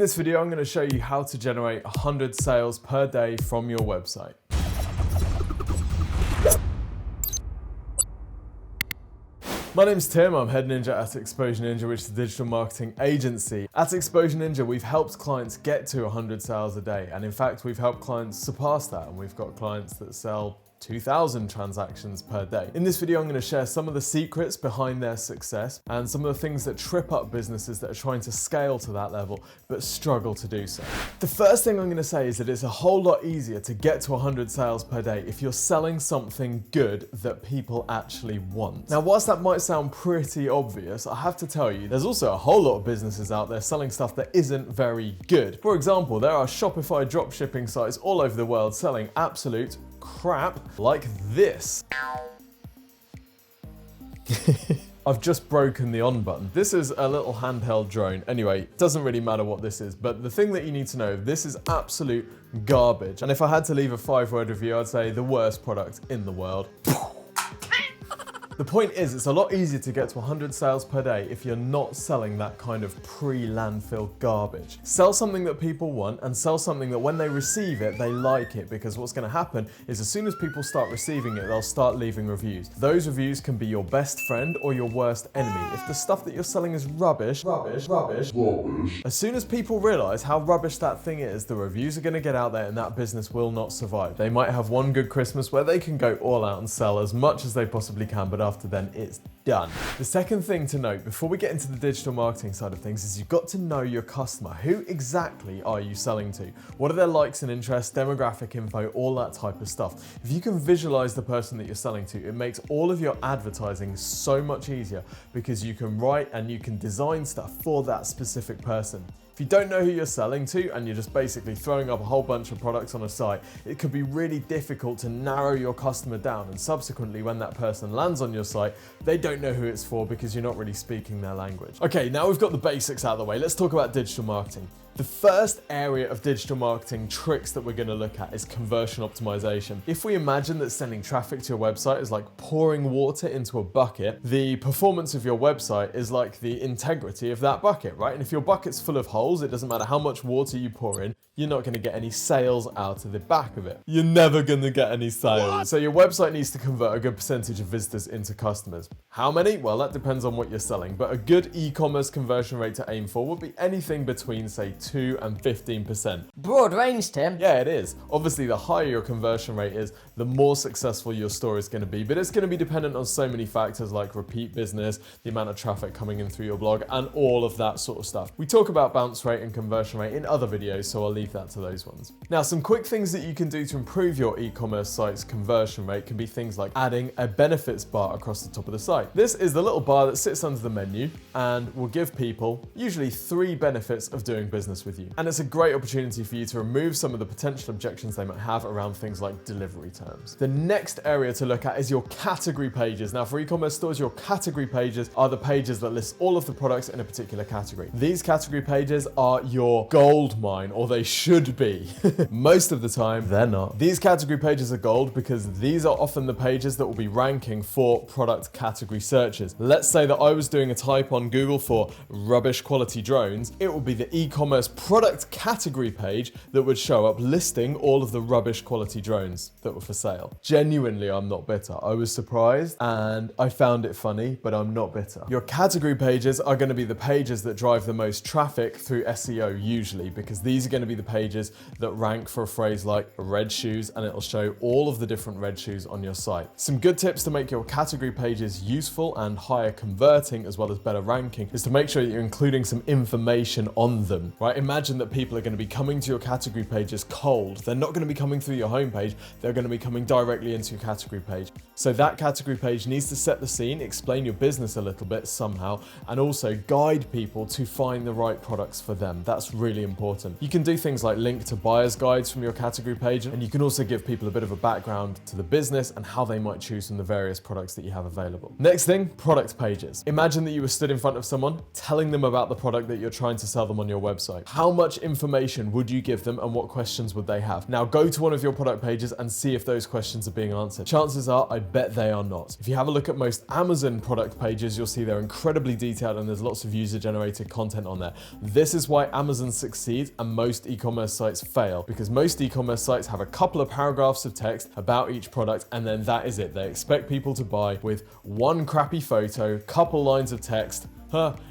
In this video, I'm going to show you how to generate 100 sales per day from your website. My name's Tim, I'm Head Ninja at Exposure Ninja, which is a digital marketing agency. At Exposure Ninja, we've helped clients get to 100 sales a day. And in fact, we've helped clients surpass that. And we've got clients that sell 2,000 transactions per day. In this video, I'm going to share some of the secrets behind their success and some of the things that trip up businesses that are trying to scale to that level but struggle to do so. The first thing I'm going to say is that it's a whole lot easier to get to 100 sales per day if you're selling something good that people actually want. Now, whilst that might sound pretty obvious, I have to tell you, there's also a whole lot of businesses out there selling stuff that isn't very good. For example, there are Shopify dropshipping sites all over the world selling absolute crap like this. I've just broken the on button. This is a little handheld drone. Anyway, it doesn't really matter what this is, but the thing that you need to know, this is absolute garbage. And if I had to leave a 5-word review, I'd say the worst product in the world. The point is, it's a lot easier to get to 100 sales per day if you're not selling that kind of pre-landfill garbage. Sell something that people want and sell something that when they receive it, they like it, because what's going to happen is as soon as people start receiving it, they'll start leaving reviews. Those reviews can be your best friend or your worst enemy. If the stuff that you're selling is rubbish, as soon as people realize how rubbish that thing is, the reviews are going to get out there and that business will not survive. They might have one good Christmas where they can go all out and sell as much as they possibly can, but after then it's done. The second thing to note before we get into the digital marketing side of things is you've got to know your customer. Who exactly are you selling to? What are their likes and interests, demographic info, all that type of stuff. If you can visualize the person that you're selling to, it makes all of your advertising so much easier because you can write and you can design stuff for that specific person. If you don't know who you're selling to and you're just basically throwing up a whole bunch of products on a site, it could be really difficult to narrow your customer down, and subsequently when that person lands on your site, they don't know who it's for because you're not really speaking their language. Okay, now we've got the basics out of the way, let's talk about digital marketing. The first area of digital marketing tricks that we're going to look at is conversion optimization. If we imagine that sending traffic to your website is like pouring water into a bucket, the performance of your website is like the integrity of that bucket, right? And if your bucket's full of holes, it doesn't matter how much water you pour in, you're not going to get any sales out of the back of it. You're never going to get any sales. What? So your website needs to convert a good percentage of visitors into customers. How many? Well, that depends on what you're selling, but a good e-commerce conversion rate to aim for would be anything between, say, 2 and 15%. Broad range, Tim. Yeah, it is. Obviously, the higher your conversion rate is, the more successful your store is going to be, but it's going to be dependent on so many factors like repeat business, the amount of traffic coming in through your blog, and all of that sort of stuff. We talk about bounce rate and conversion rate in other videos, so I'll leave that to those ones. Now, some quick things that you can do to improve your e-commerce site's conversion rate can be things like adding a benefits bar across the top of the site. This is the little bar that sits under the menu and will give people usually 3 benefits of doing business with you. And it's a great opportunity for you to remove some of the potential objections they might have around things like delivery terms. The next area to look at is your category pages. Now, for e-commerce stores, your category pages are the pages that list all of the products in a particular category. These category pages are your gold mine, or they should be. Most of the time, they're not. These category pages are gold because these are often the pages that will be ranking for product category searches. Let's say that I was doing a type on Google for rubbish quality drones. It will be the e-commerce product category page that would show up listing all of the rubbish quality drones that were for sale. Genuinely, I'm not bitter. I was surprised and I found it funny, but I'm not bitter. Your category pages are going to be the pages that drive the most traffic through SEO usually, because these are going to be the pages that rank for a phrase like red shoes, and it'll show all of the different red shoes on your site. Some good tips to make your category pages useful and higher converting as well as better ranking is to make sure that you're including some information on them, right? Imagine that people are going to be coming to your category pages cold. They're not going to be coming through your homepage. They're going to be coming directly into your category page. So that category page needs to set the scene, explain your business a little bit somehow, and also guide people to find the right products for them. That's really important. You can do things things like link to buyer's guides from your category page, and you can also give people a bit of a background to the business and how they might choose from the various products that you have available. Next thing, product pages. Imagine that you were stood in front of someone telling them about the product that you're trying to sell them on your website. How much information would you give them and what questions would they have? Now go to one of your product pages and see if those questions are being answered. Chances are, I bet they are not. If you have a look at most Amazon product pages, you'll see they're incredibly detailed and there's lots of user-generated content on there. This is why Amazon succeeds and most e-commerce sites fail, because most e-commerce sites have a couple of paragraphs of text about each product and then that is it. They expect people to buy with one crappy photo, couple lines of text.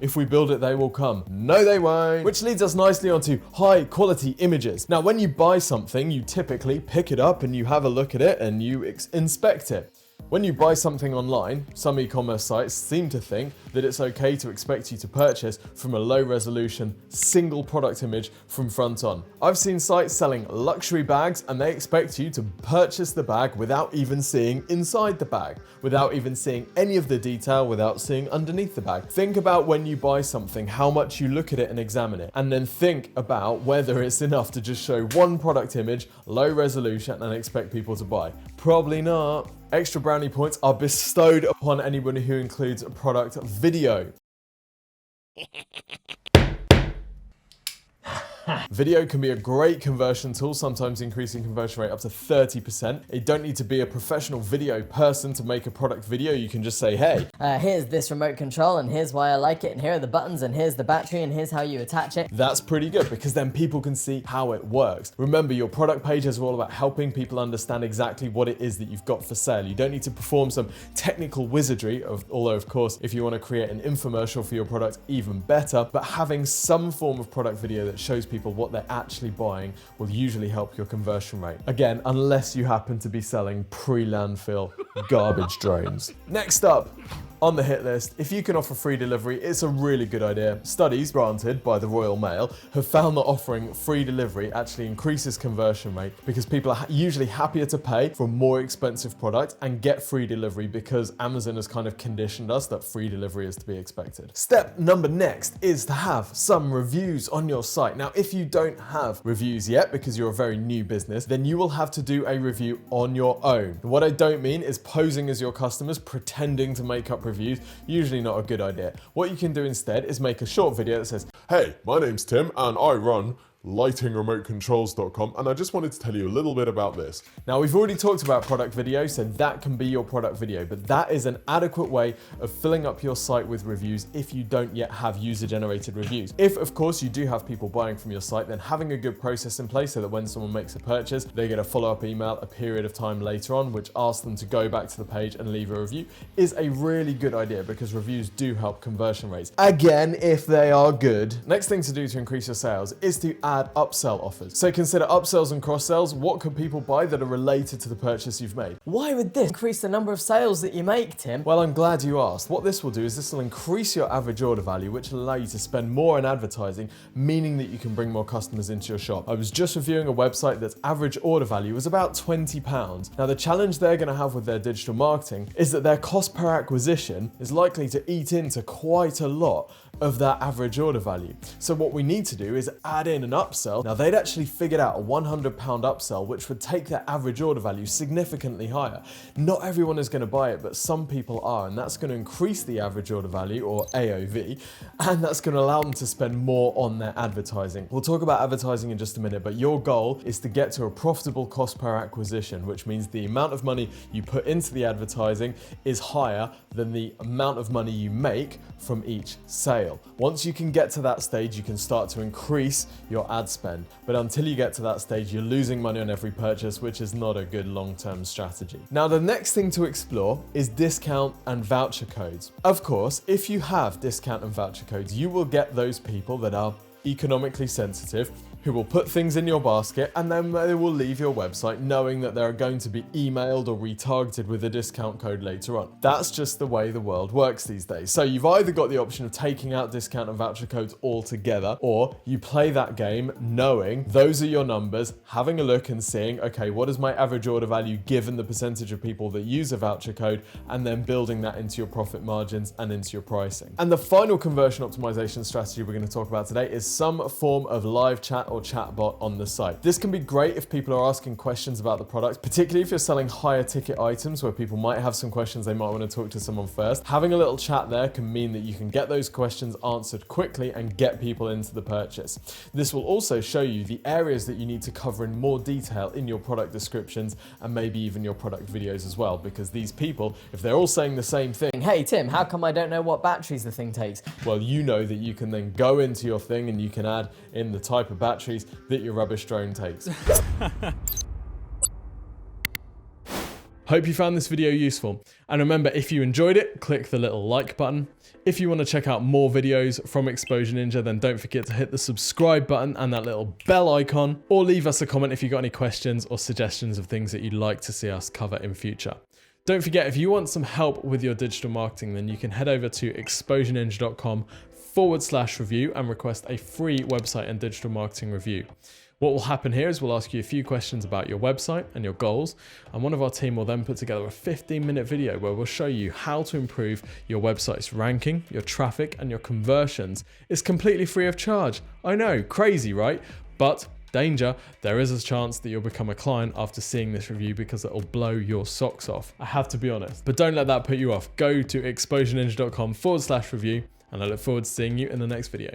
If we build it, they will come. No, they won't. Which leads us nicely onto high quality images. Now, when you buy something, you typically pick it up and you have a look at it and you inspect it. When you buy something online, some e-commerce sites seem to think that it's okay to expect you to purchase from a low resolution, single product image from front on. I've seen sites selling luxury bags and they expect you to purchase the bag without even seeing inside the bag, without even seeing any of the detail, without seeing underneath the bag. Think about when you buy something, how much you look at it and examine it, and then think about whether it's enough to just show one product image, low resolution, and expect people to buy. Probably not. Extra brownie points are bestowed upon anyone who includes a product video. Video can be a great conversion tool, sometimes increasing conversion rate up to 30%. You don't need to be a professional video person to make a product video. You can just say, hey, here's this remote control and here's why I like it and here are the buttons and here's the battery and here's how you attach it. That's pretty good because then people can see how it works. Remember, your product pages are all about helping people understand exactly what it is that you've got for sale. You don't need to perform some technical wizardry, although of course, if you want to create an infomercial for your product, even better, but having some form of product video that shows people what they're actually buying will usually help your conversion rate. Again, unless you happen to be selling pre-landfill garbage drones. Next up, on the hit list, if you can offer free delivery, it's a really good idea. Studies, granted by the Royal Mail, have found that offering free delivery actually increases conversion rate because people are usually happier to pay for a more expensive product and get free delivery because Amazon has kind of conditioned us that free delivery is to be expected. Step number next is to have some reviews on your site. Now, if you don't have reviews yet because you're a very new business, then you will have to do a review on your own. What I don't mean is posing as your customers, pretending to make up reviews, usually not a good idea. What you can do instead is make a short video that says, hey, my name's Tim and I run lightingremotecontrols.com and I just wanted to tell you a little bit about this. Now, we've already talked about product video, so that can be your product video, but that is an adequate way of filling up your site with reviews if you don't yet have user-generated reviews. If, of course, you do have people buying from your site, then having a good process in place so that when someone makes a purchase, they get a follow-up email a period of time later on, which asks them to go back to the page and leave a review, is a really good idea because reviews do help conversion rates. Again, if they are good. Next thing to do to increase your sales is to add upsell offers. So consider upsells and cross-sells. What could people buy that are related to the purchase you've made? Why would this increase the number of sales that you make, Tim? Well, I'm glad you asked. What this will do is this will increase your average order value, which will allow you to spend more on advertising, meaning that you can bring more customers into your shop. I was just reviewing a website that's average order value was about £20. Now, the challenge they're going to have with their digital marketing is that their cost per acquisition is likely to eat into quite a lot of that average order value. So what we need to do is add in an upsell. Now, they'd actually figured out a £100 upsell, which would take their average order value significantly higher. Not everyone is going to buy it, but some people are, and that's going to increase the average order value, or AOV, and that's going to allow them to spend more on their advertising. We'll talk about advertising in just a minute, but your goal is to get to a profitable cost per acquisition, which means the amount of money you put into the advertising is higher than the amount of money you make from each sale. Once you can get to that stage, you can start to increase your ad spend. But until you get to that stage, you're losing money on every purchase, which is not a good long-term strategy. Now, the next thing to explore is discount and voucher codes. Of course, if you have discount and voucher codes, you will get those people that are economically sensitive, who will put things in your basket and then they will leave your website knowing that they're going to be emailed or retargeted with a discount code later on. That's just the way the world works these days. So you've either got the option of taking out discount and voucher codes altogether, or you play that game knowing those are your numbers, having a look and seeing, okay, what is my average order value given the percentage of people that use a voucher code, and then building that into your profit margins and into your pricing. And the final conversion optimization strategy we're going to talk about today is some form of live chat or chatbot on the site. This can be great if people are asking questions about the product, particularly if you're selling higher ticket items where people might have some questions, they might want to talk to someone first. Having a little chat there can mean that you can get those questions answered quickly and get people into the purchase. This will also show you the areas that you need to cover in more detail in your product descriptions and maybe even your product videos as well, because these people, if they're all saying the same thing, hey Tim, how come I don't know what batteries the thing takes? Well, you know that you can then go into your thing and you can add in the type of batteries that your rubbish drone takes. Hope you found this video useful. And remember, if you enjoyed it, click the little like button. If you want to check out more videos from Exposure Ninja, then don't forget to hit the subscribe button and that little bell icon, or leave us a comment if you've got any questions or suggestions of things that you'd like to see us cover in future. Don't forget, if you want some help with your digital marketing, then you can head over to exposureninja.com/review and request a free website and digital marketing review. What will happen here is we'll ask you a few questions about your website and your goals, and one of our team will then put together a 15-minute video where we'll show you how to improve your website's ranking, your traffic, and your conversions. It's completely free of charge. I know, crazy, right? But danger, there is a chance that you'll become a client after seeing this review because it'll blow your socks off. I have to be honest, but don't let that put you off. Go to exposureninja.com/review, and I look forward to seeing you in the next video.